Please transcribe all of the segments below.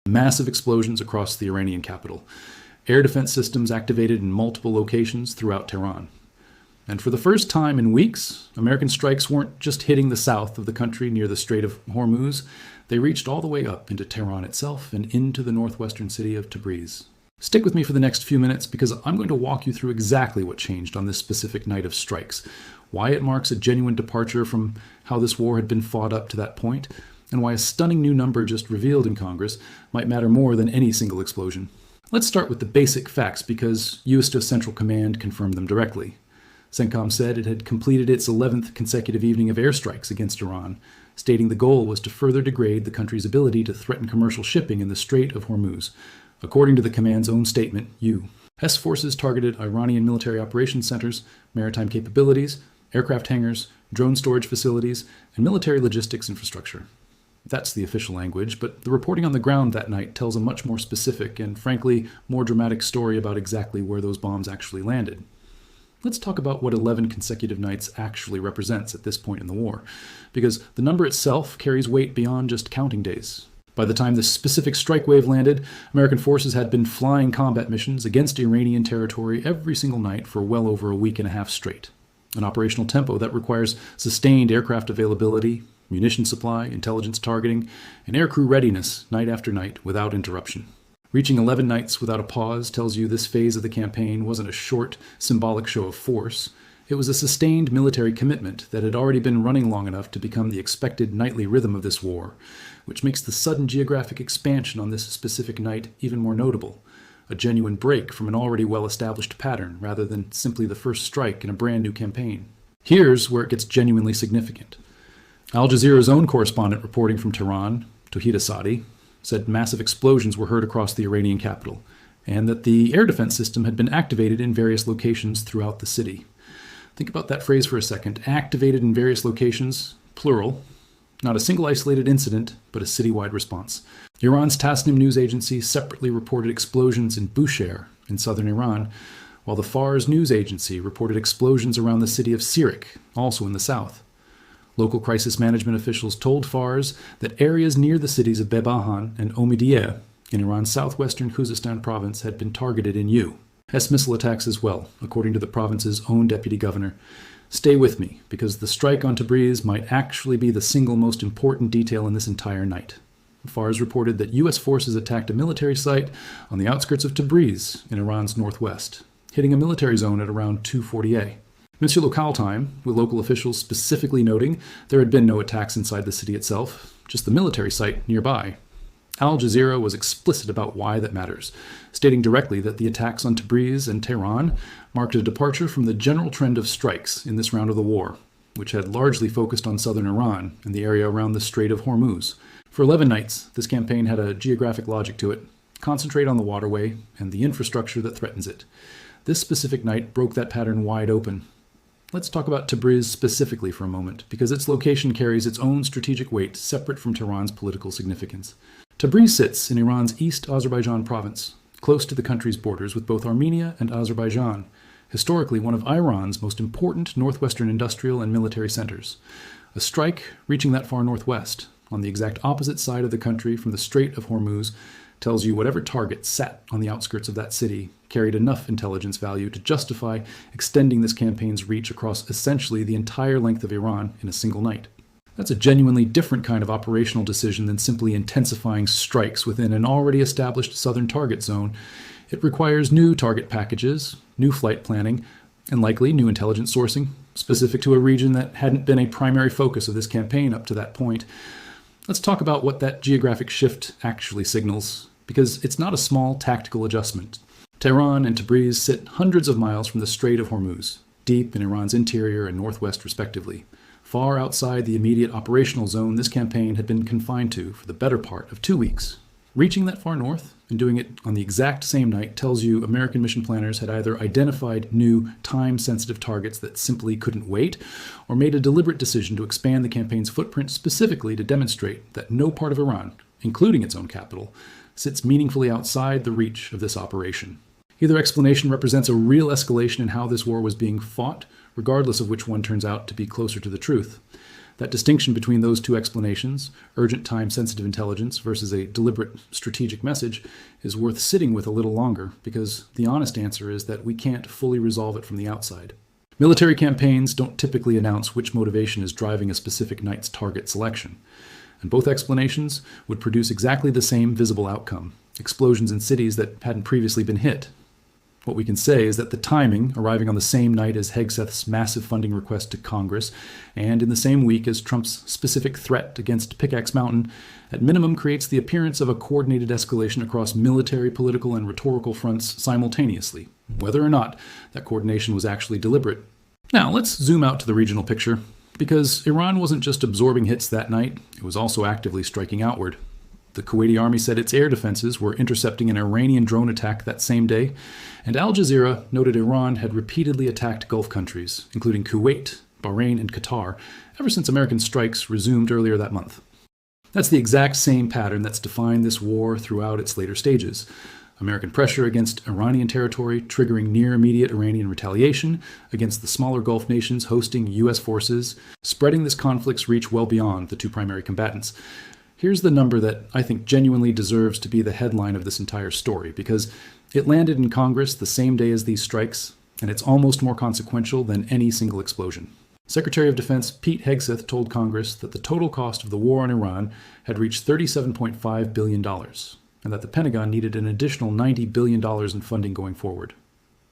Massive explosions across the Iranian capital. Air defense systems activated in multiple locations throughout Tehran. And for the first time in weeks, American strikes weren't just hitting the south of the country near the Strait of Hormuz. They reached all the way up into Tehran itself and into the northwestern city of Tabriz. Stick with me for the next few minutes because I'm going to walk you through exactly what changed on this specific night of strikes, why it marks a genuine departure from how this war had been fought up to that point, and why a stunning new number just revealed in Congress might matter more than any single explosion. Let's start with the basic facts because U.S. Central Command confirmed them directly. CENTCOM said it had completed its 11th consecutive evening of airstrikes against Iran, stating the goal was to further degrade the country's ability to threaten commercial shipping in the Strait of Hormuz. According to the command's own statement, U.S. forces targeted Iranian military operations centers, maritime capabilities, aircraft hangars, drone storage facilities, and military logistics infrastructure. That's the official language, but the reporting on the ground that night tells a much more specific and, frankly, more dramatic story about exactly where those bombs actually landed. Let's talk about what 11 consecutive nights actually represents at this point in the war, because the number itself carries weight beyond just counting days. By the time this specific strike wave landed, American forces had been flying combat missions against Iranian territory every single night for well over a week and a half straight. An operational tempo that requires sustained aircraft availability, munition supply, intelligence targeting, and aircrew readiness night after night without interruption. Reaching 11 nights without a pause tells you this phase of the campaign wasn't a short, symbolic show of force. It was a sustained military commitment that had already been running long enough to become the expected nightly rhythm of this war, which makes the sudden geographic expansion on this specific night even more notable. A genuine break from an already well-established pattern rather than simply the first strike in a brand new campaign. Here's where it gets genuinely significant. Al Jazeera's own correspondent reporting from Tehran, Tawhid Sadi, said massive explosions were heard across the Iranian capital, and that the air defense system had been activated in various locations throughout the city. Think about that phrase for a second. Activated in various locations, plural. Not a single isolated incident, but a citywide response. Iran's Tasnim news agency separately reported explosions in Bushehr in southern Iran, while the Fars news agency reported explosions around the city of Sirik, also in the south. Local crisis management officials told Fars that areas near the cities of Bebahan and Omidyeh in Iran's southwestern Khuzestan province had been targeted in U.S. missile attacks as well, according to the province's own deputy governor. Stay with me, because the strike on Tabriz might actually be the single most important detail in this entire night. Fars reported that U.S. forces attacked a military site on the outskirts of Tabriz in Iran's northwest, hitting a military zone at around 2:40 Monsieur Local time, with local officials specifically noting there had been no attacks inside the city itself, just the military site nearby. Al Jazeera was explicit about why that matters, stating directly that the attacks on Tabriz and Tehran marked a departure from the general trend of strikes in this round of the war, which had largely focused on southern Iran and the area around the Strait of Hormuz. For 11 nights, this campaign had a geographic logic to it. Concentrate on the waterway and the infrastructure that threatens it. This specific night broke that pattern wide open. Let's talk about Tabriz specifically for a moment, because its location carries its own strategic weight separate from Tehran's political significance. Tabriz sits in Iran's East Azerbaijan province, close to the country's borders with both Armenia and Azerbaijan, historically one of Iran's most important northwestern industrial and military centers. A strike reaching that far northwest, on the exact opposite side of the country from the Strait of Hormuz, tells you whatever target sat on the outskirts of that city carried enough intelligence value to justify extending this campaign's reach across essentially the entire length of Iran in a single night. That's a genuinely different kind of operational decision than simply intensifying strikes within an already established southern target zone. It requires new target packages, new flight planning, and likely new intelligence sourcing, specific to a region that hadn't been a primary focus of this campaign up to that point. Let's talk about what that geographic shift actually signals, because it's not a small tactical adjustment. Tehran and Tabriz sit hundreds of miles from the Strait of Hormuz, deep in Iran's interior and northwest respectively. Far outside the immediate operational zone this campaign had been confined to for the better part of 2 weeks. Reaching that far north and doing it on the exact same night tells you American mission planners had either identified new time-sensitive targets that simply couldn't wait, or made a deliberate decision to expand the campaign's footprint specifically to demonstrate that no part of Iran, including its own capital, sits meaningfully outside the reach of this operation. Either explanation represents a real escalation in how this war was being fought, regardless of which one turns out to be closer to the truth. That distinction between those two explanations, urgent time-sensitive intelligence versus a deliberate strategic message, is worth sitting with a little longer, because the honest answer is that we can't fully resolve it from the outside. Military campaigns don't typically announce which motivation is driving a specific night's target selection, and both explanations would produce exactly the same visible outcome: explosions in cities that hadn't previously been hit. What we can say is that the timing, arriving on the same night as Hegseth's massive funding request to Congress, and in the same week as Trump's specific threat against Pickaxe Mountain, at minimum creates the appearance of a coordinated escalation across military, political, and rhetorical fronts simultaneously, whether or not that coordination was actually deliberate. Now, let's zoom out to the regional picture, because Iran wasn't just absorbing hits that night, it was also actively striking outward. The Kuwaiti army said its air defenses were intercepting an Iranian drone attack that same day, and Al Jazeera noted Iran had repeatedly attacked Gulf countries, including Kuwait, Bahrain, and Qatar, ever since American strikes resumed earlier that month. That's the exact same pattern that's defined this war throughout its later stages. American pressure against Iranian territory, triggering near-immediate Iranian retaliation against the smaller Gulf nations hosting U.S. forces, spreading this conflict's reach well beyond the two primary combatants. Here's the number that I think genuinely deserves to be the headline of this entire story, because it landed in Congress the same day as these strikes, and it's almost more consequential than any single explosion. Secretary of Defense Pete Hegseth told Congress that the total cost of the war on Iran had reached $37.5 billion, and that the Pentagon needed an additional $90 billion in funding going forward.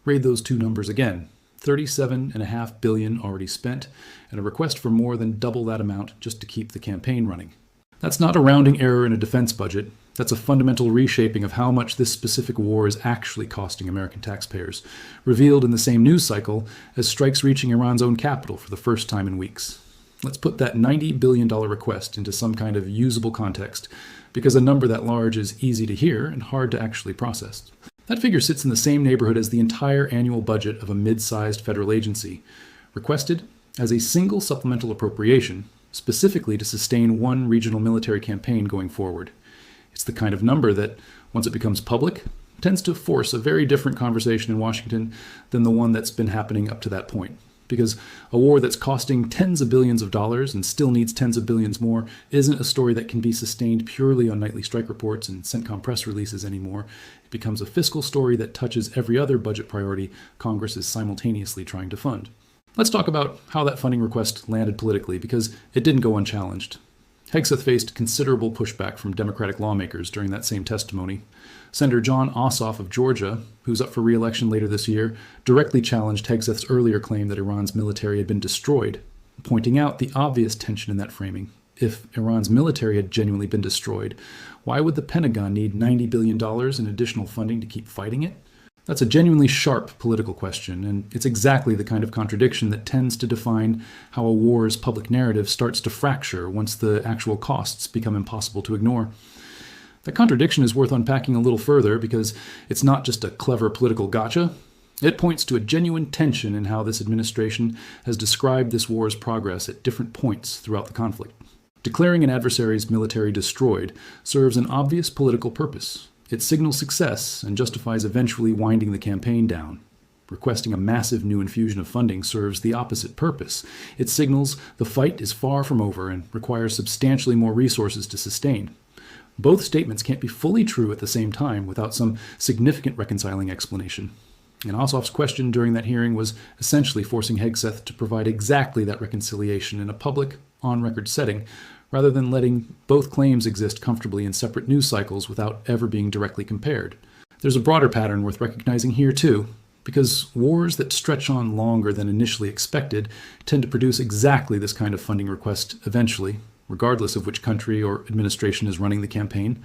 Read those two numbers again. $37.5 billion already spent, and a request for more than double that amount just to keep the campaign running. That's not a rounding error in a defense budget. That's a fundamental reshaping of how much this specific war is actually costing American taxpayers, revealed in the same news cycle as strikes reaching Iran's own capital for the first time in weeks. Let's put that $90 billion request into some kind of usable context, because a number that large is easy to hear and hard to actually process. That figure sits in the same neighborhood as the entire annual budget of a mid-sized federal agency, requested as a single supplemental appropriation, specifically to sustain one regional military campaign going forward. It's the kind of number that, once it becomes public, tends to force a very different conversation in Washington than the one that's been happening up to that point. Because a war that's costing tens of billions of dollars and still needs tens of billions more isn't a story that can be sustained purely on nightly strike reports and CENTCOM press releases anymore. It becomes a fiscal story that touches every other budget priority Congress is simultaneously trying to fund. Let's talk about how that funding request landed politically, because it didn't go unchallenged. Hegseth faced considerable pushback from Democratic lawmakers during that same testimony. Senator John Ossoff of Georgia, who's up for re-election later this year, directly challenged Hegseth's earlier claim that Iran's military had been destroyed, pointing out the obvious tension in that framing. If Iran's military had genuinely been destroyed, why would the Pentagon need $90 billion in additional funding to keep fighting it? That's a genuinely sharp political question, and it's exactly the kind of contradiction that tends to define how a war's public narrative starts to fracture once the actual costs become impossible to ignore. That contradiction is worth unpacking a little further, because it's not just a clever political gotcha. It points to a genuine tension in how this administration has described this war's progress at different points throughout the conflict. Declaring an adversary's military destroyed serves an obvious political purpose. It signals success and justifies eventually winding the campaign down. Requesting a massive new infusion of funding serves the opposite purpose. It signals the fight is far from over and requires substantially more resources to sustain. Both statements can't be fully true at the same time without some significant reconciling explanation. And Ossoff's question during that hearing was essentially forcing Hegseth to provide exactly that reconciliation in a public, on-record setting, rather than letting both claims exist comfortably in separate news cycles without ever being directly compared. There's a broader pattern worth recognizing here too, because wars that stretch on longer than initially expected tend to produce exactly this kind of funding request eventually, regardless of which country or administration is running the campaign.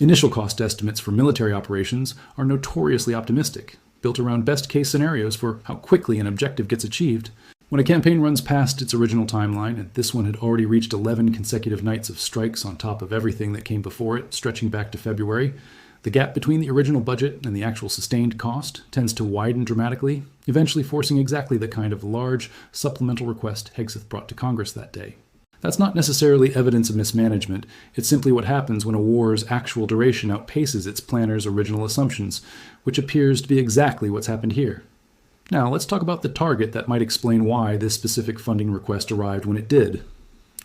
Initial cost estimates for military operations are notoriously optimistic, built around best-case scenarios for how quickly an objective gets achieved. When a campaign runs past its original timeline, and this one had already reached 11 consecutive nights of strikes on top of everything that came before it, stretching back to February, the gap between the original budget and the actual sustained cost tends to widen dramatically, eventually forcing exactly the kind of large supplemental request Hegseth brought to Congress that day. That's not necessarily evidence of mismanagement. It's simply what happens when a war's actual duration outpaces its planner's original assumptions, which appears to be exactly what's happened here. Now, let's talk about the target that might explain why this specific funding request arrived when it did.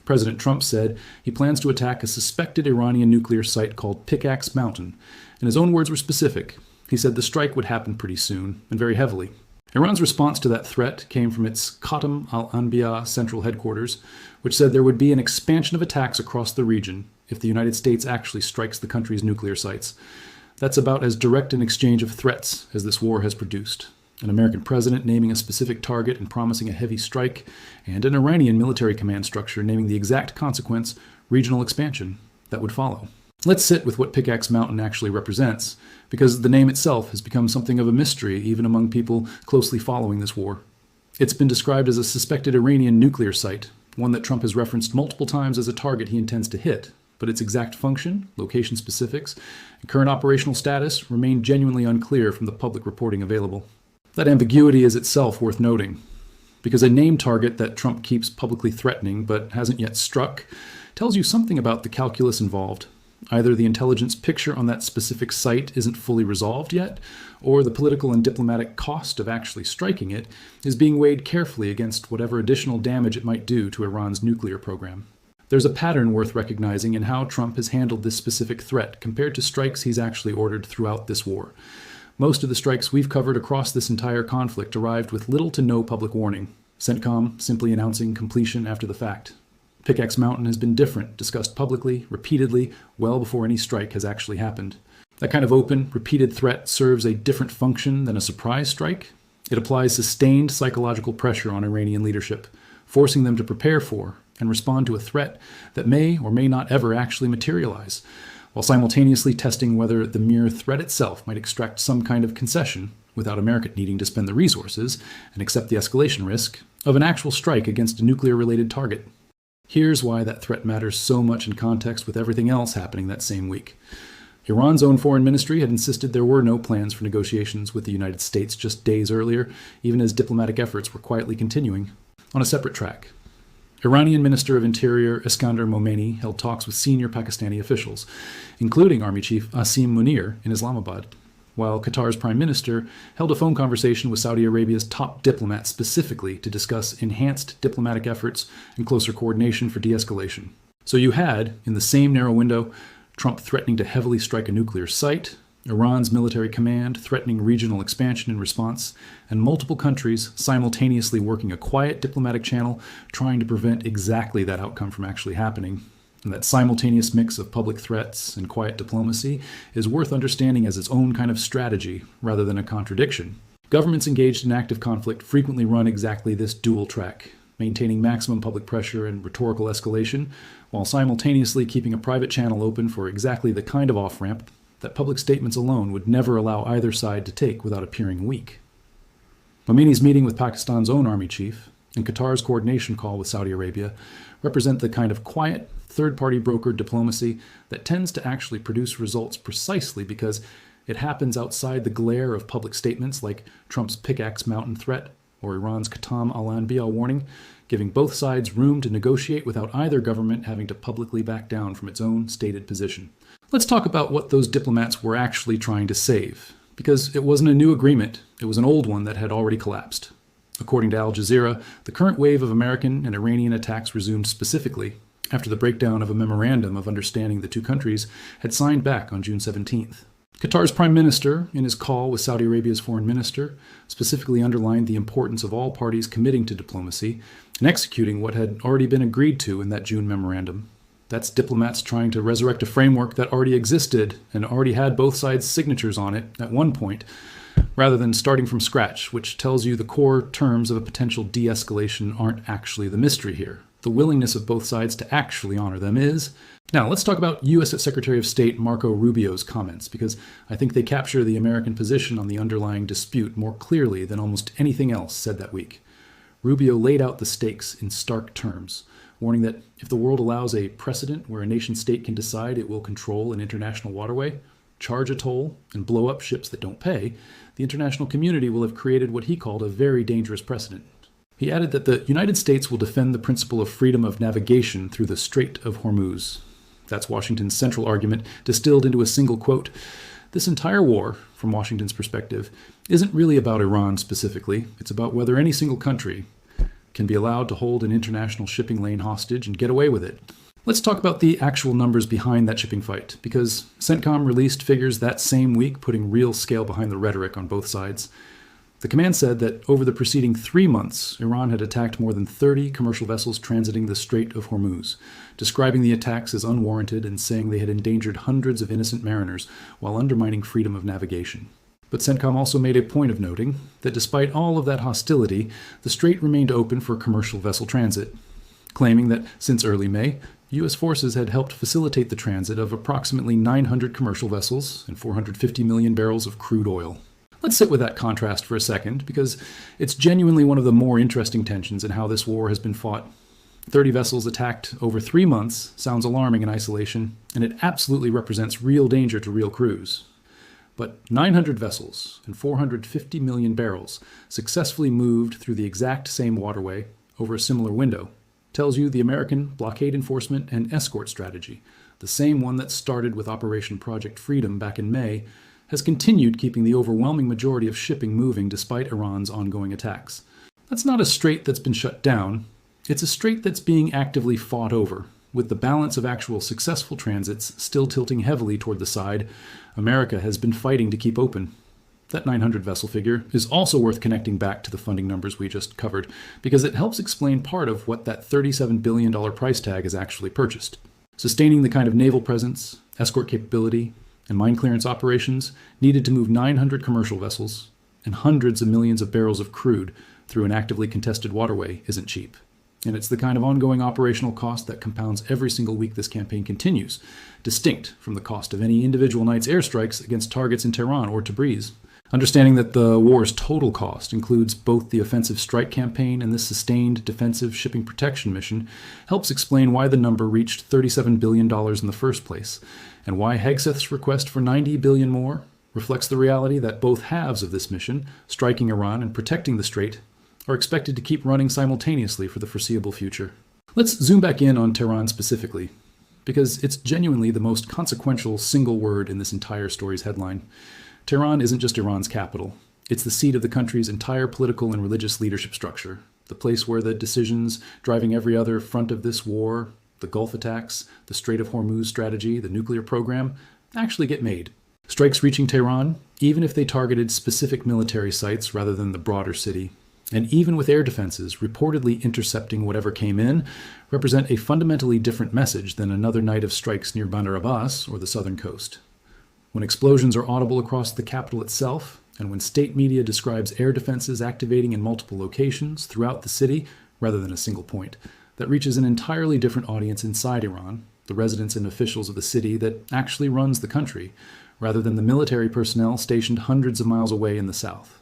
President Trump said he plans to attack a suspected Iranian nuclear site called Pickaxe Mountain, and his own words were specific. He said the strike would happen pretty soon, and very heavily. Iran's response to that threat came from its Khatam al-Anbiya central headquarters, which said there would be an expansion of attacks across the region if the United States actually strikes the country's nuclear sites. That's about as direct an exchange of threats as this war has produced. An American president naming a specific target and promising a heavy strike, and an Iranian military command structure naming the exact consequence, regional expansion, that would follow. Let's sit with what Pickaxe Mountain actually represents, because the name itself has become something of a mystery even among people closely following this war. It's been described as a suspected Iranian nuclear site, one that Trump has referenced multiple times as a target he intends to hit, but its exact function, location specifics, and current operational status remain genuinely unclear from the public reporting available. That ambiguity is itself worth noting, because a named target that Trump keeps publicly threatening but hasn't yet struck tells you something about the calculus involved. Either the intelligence picture on that specific site isn't fully resolved yet, or the political and diplomatic cost of actually striking it is being weighed carefully against whatever additional damage it might do to Iran's nuclear program. There's a pattern worth recognizing in how Trump has handled this specific threat compared to strikes he's actually ordered throughout this war. Most of the strikes we've covered across this entire conflict arrived with little to no public warning, CENTCOM simply announcing completion after the fact. Pickaxe Mountain has been different, discussed publicly, repeatedly, well before any strike has actually happened. That kind of open, repeated threat serves a different function than a surprise strike. It applies sustained psychological pressure on Iranian leadership, forcing them to prepare for and respond to a threat that may or may not ever actually materialize, while simultaneously testing whether the mere threat itself might extract some kind of concession without America needing to spend the resources and accept the escalation risk of an actual strike against a nuclear-related target. Here's why that threat matters so much in context with everything else happening that same week. Iran's own foreign ministry had insisted there were no plans for negotiations with the United States just days earlier, even as diplomatic efforts were quietly continuing. On a separate track, Iranian Minister of Interior Iskander Momeni held talks with senior Pakistani officials, including Army Chief Asim Munir in Islamabad, while Qatar's Prime Minister held a phone conversation with Saudi Arabia's top diplomat specifically to discuss enhanced diplomatic efforts and closer coordination for de-escalation. So you had, in the same narrow window, Trump threatening to heavily strike a nuclear site, Iran's military command threatening regional expansion in response, and multiple countries simultaneously working a quiet diplomatic channel trying to prevent exactly that outcome from actually happening. And that simultaneous mix of public threats and quiet diplomacy is worth understanding as its own kind of strategy rather than a contradiction. Governments engaged in active conflict frequently run exactly this dual track, maintaining maximum public pressure and rhetorical escalation, while simultaneously keeping a private channel open for exactly the kind of off-ramp that public statements alone would never allow either side to take without appearing weak. Momeni's meeting with Pakistan's own army chief and Qatar's coordination call with Saudi Arabia represent the kind of quiet, third-party brokered diplomacy that tends to actually produce results precisely because it happens outside the glare of public statements like Trump's Pickaxe Mountain threat or Iran's Khatam al-Anbiya warning, giving both sides room to negotiate without either government having to publicly back down from its own stated position. Let's talk about what those diplomats were actually trying to save, because it wasn't a new agreement, it was an old one that had already collapsed. According to Al Jazeera, the current wave of American and Iranian attacks resumed specifically after the breakdown of a memorandum of understanding the two countries had signed back on June 17th. Qatar's prime minister, in his call with Saudi Arabia's foreign minister, specifically underlined the importance of all parties committing to diplomacy and executing what had already been agreed to in that June memorandum. That's diplomats trying to resurrect a framework that already existed and already had both sides' signatures on it at one point, rather than starting from scratch, which tells you the core terms of a potential de-escalation aren't actually the mystery here. The willingness of both sides to actually honor them is. Now, let's talk about U.S. Secretary of State Marco Rubio's comments, because I think they capture the American position on the underlying dispute more clearly than almost anything else said that week. Rubio laid out the stakes in stark terms, warning that if the world allows a precedent where a nation-state can decide it will control an international waterway, charge a toll, and blow up ships that don't pay, the international community will have created what he called a very dangerous precedent. He added that the United States will defend the principle of freedom of navigation through the Strait of Hormuz. That's Washington's central argument, distilled into a single quote. This entire war, from Washington's perspective, isn't really about Iran specifically. It's about whether any single country, can be allowed to hold an international shipping lane hostage and get away with it. Let's talk about the actual numbers behind that shipping fight, because CENTCOM released figures that same week, putting real scale behind the rhetoric on both sides. The command said that over the preceding 3 months, Iran had attacked more than 30 commercial vessels transiting the Strait of Hormuz, describing the attacks as unwarranted and saying they had endangered hundreds of innocent mariners while undermining freedom of navigation. But CENTCOM also made a point of noting that despite all of that hostility, the strait remained open for commercial vessel transit, claiming that since early May, U.S. forces had helped facilitate the transit of approximately 900 commercial vessels and 450 million barrels of crude oil. Let's sit with that contrast for a second, because it's genuinely one of the more interesting tensions in how this war has been fought. 30 vessels attacked over 3 months sounds alarming in isolation, and it absolutely represents real danger to real crews. But 900 vessels and 450 million barrels successfully moved through the exact same waterway over a similar window tells you the American blockade enforcement and escort strategy, the same one that started with Operation Project Freedom back in May, has continued keeping the overwhelming majority of shipping moving despite Iran's ongoing attacks. That's not a strait that's been shut down, it's a strait that's being actively fought over, with the balance of actual successful transits still tilting heavily toward the side America has been fighting to keep open. That 900 vessel figure is also worth connecting back to the funding numbers we just covered, because it helps explain part of what that $37 billion price tag has actually purchased. Sustaining the kind of naval presence, escort capability, and mine clearance operations needed to move 900 commercial vessels and hundreds of millions of barrels of crude through an actively contested waterway isn't cheap. And it's the kind of ongoing operational cost that compounds every single week this campaign continues, distinct from the cost of any individual night's airstrikes against targets in Tehran or Tabriz. Understanding that the war's total cost includes both the offensive strike campaign and this sustained defensive shipping protection mission helps explain why the number reached $37 billion in the first place, and why Hegseth's request for $90 billion more reflects the reality that both halves of this mission, striking Iran and protecting the strait, are expected to keep running simultaneously for the foreseeable future. Let's zoom back in on Tehran specifically, because it's genuinely the most consequential single word in this entire story's headline. Tehran isn't just Iran's capital. It's the seat of the country's entire political and religious leadership structure, the place where the decisions driving every other front of this war, the Gulf attacks, the Strait of Hormuz strategy, the nuclear program, actually get made. Strikes reaching Tehran, even if they targeted specific military sites rather than the broader city, and even with air defenses reportedly intercepting whatever came in, represent a fundamentally different message than another night of strikes near Bandar Abbas or the southern coast. When explosions are audible across the capital itself, and when state media describes air defenses activating in multiple locations throughout the city rather than a single point, that reaches an entirely different audience inside Iran, the residents and officials of the city that actually runs the country, rather than the military personnel stationed hundreds of miles away in the south.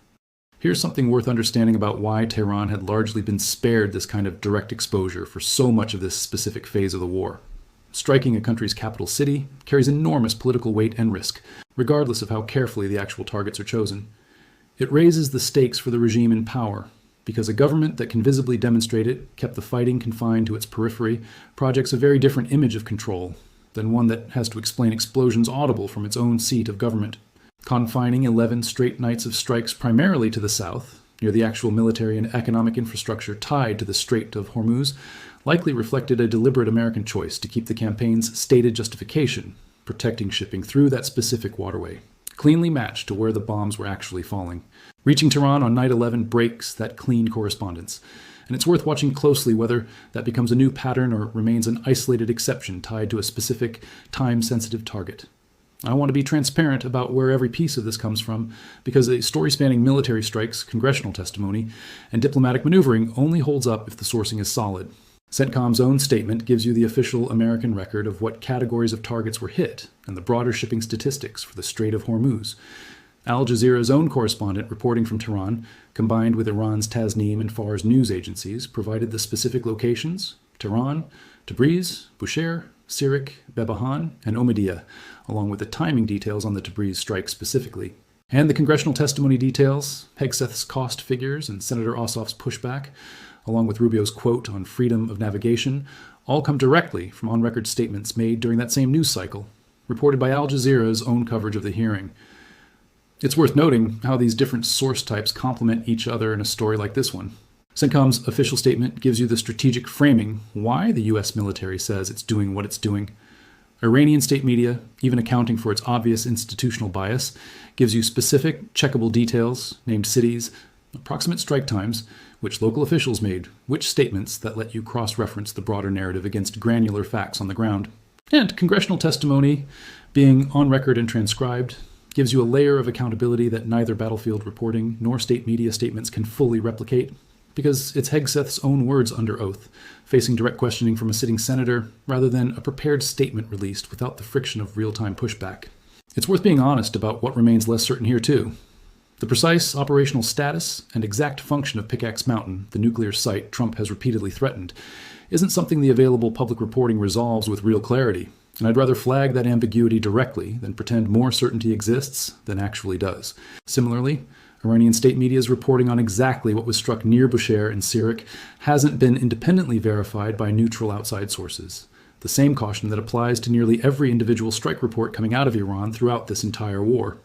Here's something worth understanding about why Tehran had largely been spared this kind of direct exposure for so much of this specific phase of the war. Striking a country's capital city carries enormous political weight and risk, regardless of how carefully the actual targets are chosen. It raises the stakes for the regime in power, because a government that can visibly demonstrate it, kept the fighting confined to its periphery, projects a very different image of control than one that has to explain explosions audible from its own seat of government. Confining 11 straight nights of strikes primarily to the south, near the actual military and economic infrastructure tied to the Strait of Hormuz, likely reflected a deliberate American choice to keep the campaign's stated justification, protecting shipping through that specific waterway, cleanly matched to where the bombs were actually falling. Reaching Tehran on night 11 breaks that clean correspondence, and it's worth watching closely whether that becomes a new pattern or remains an isolated exception tied to a specific, time-sensitive target. I want to be transparent about where every piece of this comes from, because a story spanning military strikes, congressional testimony, and diplomatic maneuvering only holds up if the sourcing is solid. CENTCOM's own statement gives you the official American record of what categories of targets were hit and the broader shipping statistics for the Strait of Hormuz. Al Jazeera's own correspondent reporting from Tehran, combined with Iran's Tasnim and Fars news agencies, provided the specific locations: Tehran, Tabriz, Bushehr, Sirik, Bebahan, and Omidyah, along with the timing details on the Tabriz strike specifically. And the congressional testimony details, Hegseth's cost figures, and Senator Ossoff's pushback, along with Rubio's quote on freedom of navigation, all come directly from on-record statements made during that same news cycle, reported by Al Jazeera's own coverage of the hearing. It's worth noting how these different source types complement each other in a story like this one. CENTCOM's official statement gives you the strategic framing why the U.S. military says it's doing what it's doing. Iranian state media, even accounting for its obvious institutional bias, gives you specific, checkable details, named cities, approximate strike times, which local officials made, which statements that let you cross-reference the broader narrative against granular facts on the ground. And congressional testimony, being on record and transcribed, gives you a layer of accountability that neither battlefield reporting nor state media statements can fully replicate, because it's Hegseth's own words under oath, facing direct questioning from a sitting senator, rather than a prepared statement released without the friction of real-time pushback. It's worth being honest about what remains less certain here, too. The precise operational status and exact function of Pickaxe Mountain, the nuclear site Trump has repeatedly threatened, isn't something the available public reporting resolves with real clarity, and I'd rather flag that ambiguity directly than pretend more certainty exists than actually does. Similarly, Iranian state media's reporting on exactly what was struck near Bushehr and Sirik hasn't been independently verified by neutral outside sources. The same caution that applies to nearly every individual strike report coming out of Iran throughout this entire war.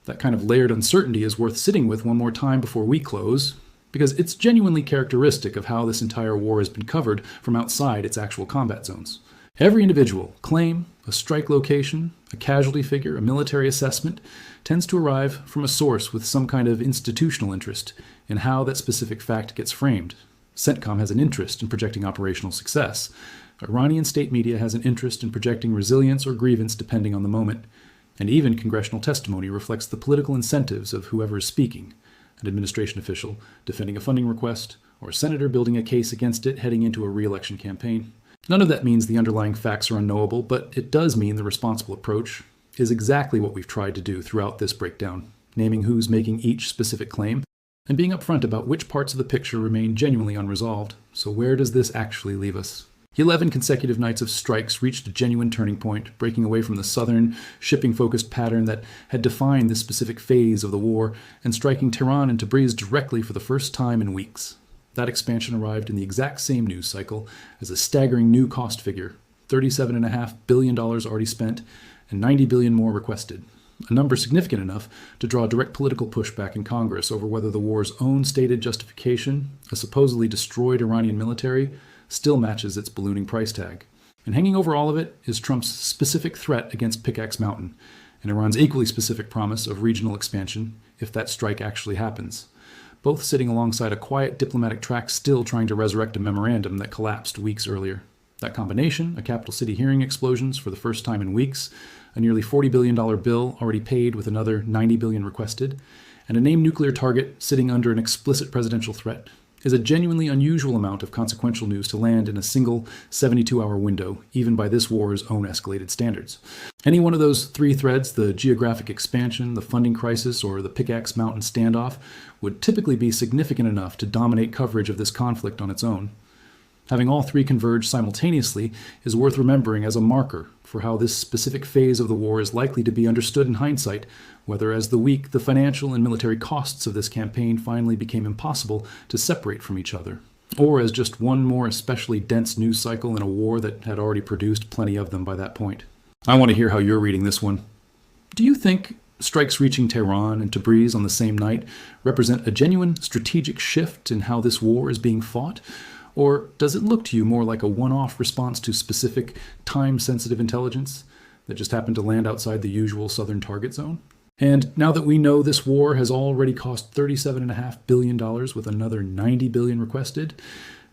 That kind of layered uncertainty is worth sitting with one more time before we close, because it's genuinely characteristic of how this entire war has been covered from outside its actual combat zones. Every individual claim, a strike location, a casualty figure, a military assessment, tends to arrive from a source with some kind of institutional interest in how that specific fact gets framed. CENTCOM has an interest in projecting operational success. Iranian state media has an interest in projecting resilience or grievance depending on the moment. And even congressional testimony reflects the political incentives of whoever is speaking, an administration official defending a funding request, or a senator building a case against it heading into a re-election campaign. None of that means the underlying facts are unknowable, but it does mean the responsible approach is exactly what we've tried to do throughout this breakdown, naming who's making each specific claim, and being upfront about which parts of the picture remain genuinely unresolved. So where does this actually leave us? 11 consecutive nights of strikes reached a genuine turning point, breaking away from the southern, shipping-focused pattern that had defined this specific phase of the war, and striking Tehran and Tabriz directly for the first time in weeks. That expansion arrived in the exact same news cycle as a staggering new cost figure, $37.5 billion already spent, and $90 billion more requested, a number significant enough to draw direct political pushback in Congress over whether the war's own stated justification, a supposedly destroyed Iranian military, still matches its ballooning price tag. And hanging over all of it is Trump's specific threat against Pickaxe Mountain, and Iran's equally specific promise of regional expansion if that strike actually happens, both sitting alongside a quiet diplomatic track still trying to resurrect a memorandum that collapsed weeks earlier. That combination, a capital city hearing explosions for the first time in weeks, a nearly $40 billion bill already paid with another $90 billion requested, and a named nuclear target sitting under an explicit presidential threat, is a genuinely unusual amount of consequential news to land in a single 72-hour window, even by this war's own escalated standards. Any one of those three threads, the geographic expansion, the funding crisis, or the Pickaxe Mountain standoff, would typically be significant enough to dominate coverage of this conflict on its own. Having all three converge simultaneously is worth remembering as a marker for how this specific phase of the war is likely to be understood in hindsight, whether as the financial and military costs of this campaign finally became impossible to separate from each other, or as just one more especially dense news cycle in a war that had already produced plenty of them by that point. I want to hear how you're reading this one. Do you think strikes reaching Tehran and Tabriz on the same night represent a genuine strategic shift in how this war is being fought? Or does it look to you more like a one-off response to specific, time-sensitive intelligence that just happened to land outside the usual southern target zone? And now that we know this war has already cost $37.5 billion with another $90 billion requested,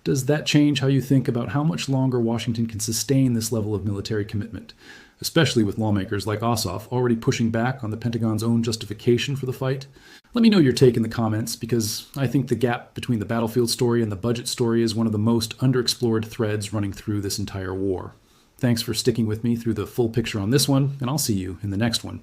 does that change how you think about how much longer Washington can sustain this level of military commitment, especially with lawmakers like Ossoff already pushing back on the Pentagon's own justification for the fight? Let me know your take in the comments, because I think the gap between the battlefield story and the budget story is one of the most underexplored threads running through this entire war. Thanks for sticking with me through the full picture on this one, and I'll see you in the next one.